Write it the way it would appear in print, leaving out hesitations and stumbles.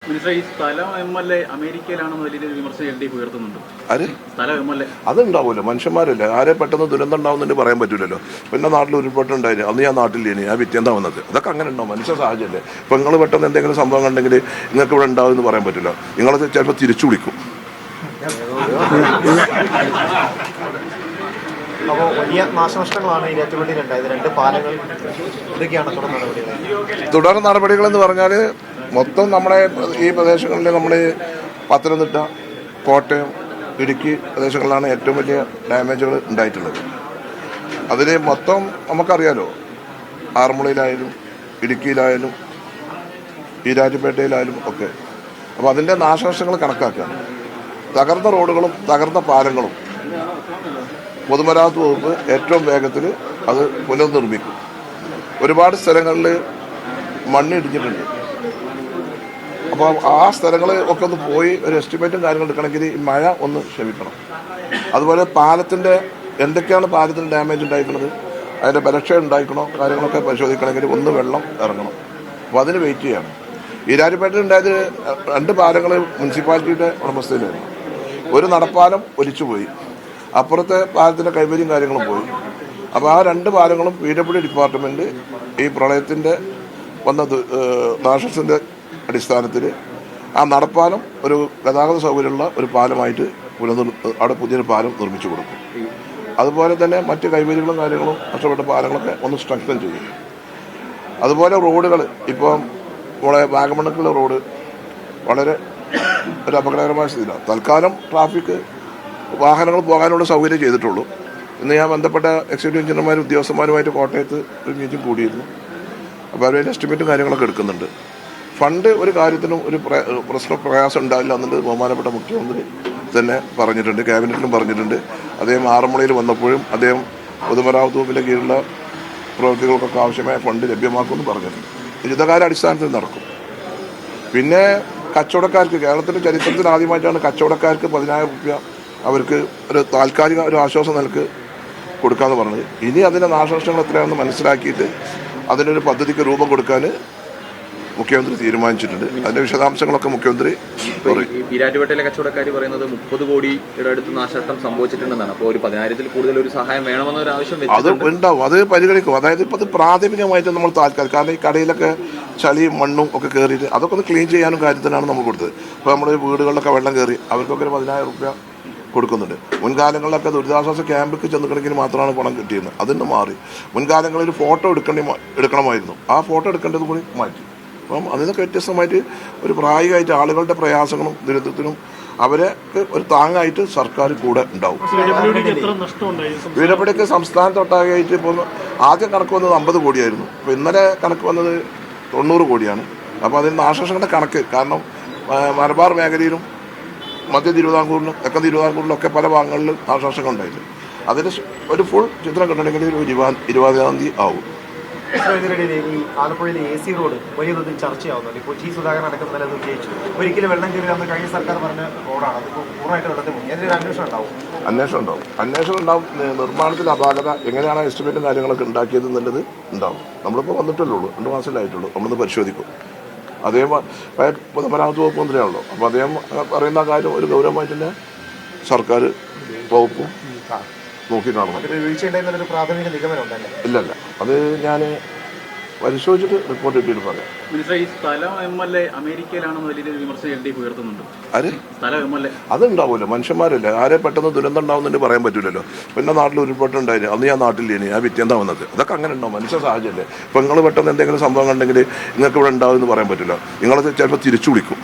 ഈ സ്ഥലം MLA അമേരിക്കയിലാണെന്ന് വലിയൊരു വിമർശനം LDF ഉയർത്തുന്നുണ്ട്. സ്ഥലം MLA അതുണ്ടാവുമല്ലോ, മനുഷ്യന്മാരല്ലേ, ആരെ പെട്ടെന്ന് ദുരന്തം ഉണ്ടാവുന്നതിന് പറയാൻ പറ്റില്ലല്ലോ. പിന്നെ നാട്ടിൽ ഉരുൾപൊട്ടുണ്ടായിന്, അന്ന് ഞാൻ നാട്ടിലേനി, ഞാൻ പിറ്റേന്താ വന്നത്. അതൊക്കെ അങ്ങനെ ഉണ്ടാവും, മനുഷ്യ സാഹചര്യമല്ലേ. ഇപ്പം നിങ്ങൾ പെട്ടെന്ന് എന്തെങ്കിലും സംഭവം കണ്ടെങ്കിൽ നിങ്ങൾക്ക് ഇവിടെ ഉണ്ടാവും എന്ന് പറയാൻ പറ്റില്ല. നിങ്ങളത് ചിലപ്പോൾ തിരിച്ചു വിളിക്കും. അപ്പോൾ വലിയ നാശനഷ്ടങ്ങളാണ് ഈ ഏറ്റുപള്ളിയിലുണ്ടായത്. 2 പാലങ്ങൾ, ഇതൊക്കെയാണ് തുടർ നടപടികൾ എന്ന് പറഞ്ഞാൽ മൊത്തം നമ്മുടെ ഈ പ്രദേശങ്ങളിൽ, നമ്മുടെ പത്തനംതിട്ട, കോട്ടയം, ഇടുക്കി പ്രദേശങ്ങളിലാണ് ഏറ്റവും വലിയ ഡാമേജുകൾ ഉണ്ടായിട്ടുള്ളത്. അതിൽ മൊത്തം നമുക്കറിയാലോ, ആറന്മുളയിലായാലും ഇടുക്കിയിലായാലും ഈരാറ്റുപേട്ടയിലായാലും ഒക്കെ. അപ്പോൾ അതിൻ്റെ നാശനഷ്ടങ്ങൾ കണക്കാക്കുകയാണ്. തകർന്ന റോഡുകളും തകർന്ന പാലങ്ങളും പൊതുമരാമത്ത് വകുപ്പ് ഏറ്റവും വേഗത്തിൽ അത് പുനർനിർമ്മിക്കും. ഒരുപാട് സ്ഥലങ്ങളിൽ മണ്ണിടിഞ്ഞിട്ടുണ്ട്. അപ്പോൾ ആ സ്ഥലങ്ങൾ ഒക്കെ ഒന്ന് പോയി ഒരു എസ്റ്റിമേറ്റും കാര്യങ്ങളും എടുക്കണമെങ്കിൽ ഈ മഴ ഒന്ന് ക്ഷമിക്കണം. അതുപോലെ പാലത്തിൻ്റെ എന്തൊക്കെയാണ് പാലത്തിന് ഡാമേജ് ഉണ്ടായിട്ടുള്ളത്, അതിൻ്റെ ബലക്ഷയം ഉണ്ടായിക്കണോ കാര്യങ്ങളൊക്കെ പരിശോധിക്കണമെങ്കിൽ ഒന്ന് വെള്ളം ഇറങ്ങണം. അപ്പോൾ അതിന് വെയിറ്റ് ചെയ്യണം. ഈരാറ്റുപേട്ടയിൽ ഉണ്ടായത് 2 പാലങ്ങൾ മുനിസിപ്പാലിറ്റിയുടെ ഉടമസ്ഥയിലായിരുന്നു. ഒരു നടപ്പാലം ഒലിച്ചുപോയി, അപ്പുറത്തെ പാലത്തിൻ്റെ കൈവരിയും കാര്യങ്ങളും പോയി. അപ്പോൾ ആ 2 പാലങ്ങളും PWD ഡിപ്പാർട്ട്മെൻറ്റ് ഈ പ്രളയത്തിൻ്റെ വന്ന നാശത്തിൻ്റെ അടിസ്ഥാനത്തിൽ ആ നടപ്പാലം ഒരു ഗതാഗത സൗകര്യമുള്ള ഒരു പാലമായിട്ട് അവിടെ പുതിയൊരു പാലം നിർമ്മിച്ചു കൊടുക്കും. അതുപോലെ തന്നെ മറ്റ് കൈവരികളും കാര്യങ്ങളും നഷ്ടപ്പെട്ട പാലങ്ങളൊക്കെ ഒന്ന് സ്ട്രെങ്തൻ ചെയ്യും. അതുപോലെ റോഡുകൾ, ഇപ്പം നമ്മുടെ വാഗമണ്ണക്കുള്ള റോഡ് വളരെ ഒരു അപകടകരമായ സ്ഥിതിയിലാണ്. തൽക്കാലം ട്രാഫിക് വാഹനങ്ങൾ പോകാനുള്ള സൗകര്യം ചെയ്തിട്ടുള്ളൂ. ഇന്ന് ഞാൻ ബന്ധപ്പെട്ട എക്സിക്യൂട്ടീവ് എഞ്ചിനീയർമാരും ഉദ്യോഗസ്ഥന്മാരുമായിട്ട് കോട്ടയത്ത് ഒരു മീറ്റിംഗ് കൂടിയിരുന്നു. അപ്പോൾ അവരുടെ എസ്റ്റിമേറ്റും കാര്യങ്ങളൊക്കെ എടുക്കുന്നുണ്ട്. ഫണ്ട് ഒരു കാര്യത്തിനും ഒരു പ്രയാസം ഉണ്ടാവില്ല എന്നുള്ളത് ബഹുമാനപ്പെട്ട മുഖ്യമന്ത്രി തന്നെ പറഞ്ഞിട്ടുണ്ട്, ക്യാബിനറ്റിലും പറഞ്ഞിട്ടുണ്ട്. അദ്ദേഹം ആറന്മുളയിൽ വന്നപ്പോഴും അദ്ദേഹം പൊതുമരാമത്ത് വകുപ്പിൻ്റെ കീഴിലുള്ള പ്രവൃത്തികൾക്കൊക്കെ ആവശ്യമായ ഫണ്ട് ലഭ്യമാക്കുമെന്ന് പറഞ്ഞിട്ടുണ്ട്. യുദ്ധകാല അടിസ്ഥാനത്തിൽ നടക്കും. പിന്നെ കച്ചവടക്കാർക്ക്, കേരളത്തിൻ്റെ ചരിത്രത്തിൽ ആദ്യമായിട്ടാണ് കച്ചവടക്കാർക്ക് 10,000 രൂപ അവർക്ക് ഒരു താൽക്കാലിക ഒരു ആശ്വാസം നിലക്ക് കൊടുക്കാമെന്ന് പറഞ്ഞത്. ഇനി അതിൻ്റെ നാശനഷ്ടങ്ങൾ എത്രയാണെന്ന് മനസ്സിലാക്കിയിട്ട് അതിനൊരു പദ്ധതിക്ക് രൂപം കൊടുക്കാൻ മുഖ്യമന്ത്രി തീരുമാനിച്ചിട്ടുണ്ട്. അതിന്റെ വിശദാംശങ്ങളൊക്കെ മുഖ്യമന്ത്രി പറയും. ഈരാറ്റുപേട്ടയിലെ കച്ചവടക്കാർ പറയുന്നത് 30 കോടിയുടെ അടുത്ത് നാശനഷ്ടം സംഭവിച്ചിട്ടുണ്ടെന്നാണ്. അപ്പോൾ ഒരു 10,000-ൽ കൂടുതൽ ഒരു സഹായം വേണമെന്നൊരു ആവശ്യം അത് ഉണ്ടാവും, അത് പരിഗണിക്കും. അതായത് ഇപ്പോൾ അത് പ്രാഥമികമായിട്ട് നമ്മൾ താൽക്കാലിക, കാരണം ഈ കടയിലൊക്കെ ചളിയും മണ്ണും ഒക്കെ കയറിയിട്ട് അതൊക്കെ ഒന്ന് ക്ലീൻ ചെയ്യാനും കാര്യത്തിനാണ് നമ്മൾ കൊടുത്തത്. ഇപ്പോൾ നമ്മുടെ വീടുകളിലൊക്കെ വെള്ളം കയറി അവർക്കൊക്കെ ഒരു 10,000 രൂപ കൊടുക്കുന്നുണ്ട്. മുൻകാലങ്ങളിലൊക്കെ ദുരിതാശ്വാസ ക്യാമ്പിൽ ചെന്നുകിടക്കിന് മാത്രമാണ് പണം കിട്ടിയിരുന്നത്. അതിന് മാറി. മുൻകാലങ്ങളിൽ ഫോട്ടോ എടുക്കണമായിരുന്നു, ആ ഫോട്ടോ എടുക്കേണ്ടത് കൂടി മാറ്റി. അപ്പം അതിനൊക്കെ വ്യത്യസ്തമായിട്ട് ഒരു പ്രായോഗികമായിട്ട് ആളുകളുടെ പ്രയാസങ്ങളും ദുരിതത്തിനും അവർക്ക് ഒരു താങ്ങായിട്ട് സർക്കാർ കൂടെ ഉണ്ടാവും. PWDക്ക് സംസ്ഥാനത്തൊട്ടാകെയായിട്ട് ഇപ്പോൾ ആദ്യം കണക്ക് വന്നത് 50 കോടിയായിരുന്നു. ഇപ്പോൾ ഇന്നലെ കണക്ക് വന്നത് 90 കോടിയാണ്. അപ്പോൾ അതിന് നാശനഷ്ടങ്ങളുടെ കണക്ക്, കാരണം മലബാർ മേഖലയിലും മധ്യ തിരുവിതാംകൂറിലും തെക്കൻ തിരുവിതാംകൂറിലൊക്കെ പല ഭാഗങ്ങളിലും നാശനഷ്ടങ്ങൾ ഉണ്ടായിട്ടുണ്ട്. അതിന് ഒരു ഫുൾ ചിത്രം കിട്ടണമെങ്കിൽ ഒരു 20-ാം തീയതി ആവും. ഈ ആലപ്പുഴയിലെ AC റോഡ് വലിയ തോതിൽ ചർച്ചയാവുന്നുണ്ട്. ഇപ്പോൾ G. സുധാകരൻ അടക്കം തന്നെ അത് ഉന്നയിച്ചു. ഒരിക്കലും വെള്ളം കയറിയാന്ന് കഴിഞ്ഞ സർക്കാർ പറഞ്ഞ റോഡാണ്. അതിപ്പോൾ പൂർണ്ണമായിട്ട് വെള്ളത്തിൽ മുങ്ങി. അതിനൊരു അന്വേഷണം ഉണ്ടാവും. അന്വേഷണം ഉണ്ടാവും. നിർമ്മാണത്തിൽ അപാകത എങ്ങനെയാണ് എസ്റ്റിമേറ്റും കാര്യങ്ങളൊക്കെ ഉണ്ടാക്കിയത് എന്നുള്ളത് ഉണ്ടാവും. നമ്മളിപ്പോൾ വന്നിട്ടല്ലേ ഉള്ളൂ, 2 മാസത്തിലായിട്ടുള്ളൂ. നമ്മളിന്ന് പരിശോധിക്കും. അദ്ദേഹം പൊതുമരാമത്ത് വകുപ്പ് മന്ത്രിയാണല്ലോ. അപ്പോൾ അദ്ദേഹം പറയുന്ന കാര്യം ഒരു ഗൗരവമായിട്ട് തന്നെ സർക്കാർ വകുപ്പും നോക്കിയിട്ടാണ്. ഇല്ലല്ല, അത് ഞാൻ പരിശോധിച്ചിട്ട് റിപ്പോർട്ട് കിട്ടിയിട്ട് പറയാം. ഈ സ്ഥലം MLA അമേരിക്കയിലാണെന്ന് വലിയൊരു വിമർശനം LDF ഉയർത്തുന്നുണ്ട്. സ്ഥലം MLA അതുണ്ടാവുമല്ലോ, മനുഷ്യന്മാരല്ലേ, ആരെ പെട്ടെന്ന് ദുരന്തം ഉണ്ടാവുന്നതിന് പറയാൻ പറ്റില്ലല്ലോ. പിന്നെ നാട്ടിൽ ഉരുൾപൊട്ടുണ്ടായിന്, അന്ന് ഞാൻ നാട്ടിലേനി, ഞാൻ പിറ്റേന്താ വന്നത്. അതൊക്കെ അങ്ങനെ ഉണ്ടാവും, മനുഷ്യ സാഹചര്യമല്ലേ. ഇപ്പം നിങ്ങൾ പെട്ടെന്ന് എന്തെങ്കിലും സംഭവം കണ്ടെങ്കിൽ നിങ്ങൾക്ക് ഇവിടെ ഉണ്ടാവും എന്ന് പറയാൻ പറ്റില്ല. നിങ്ങളത് ചിലപ്പോൾ തിരിച്ചു വിളിക്കും.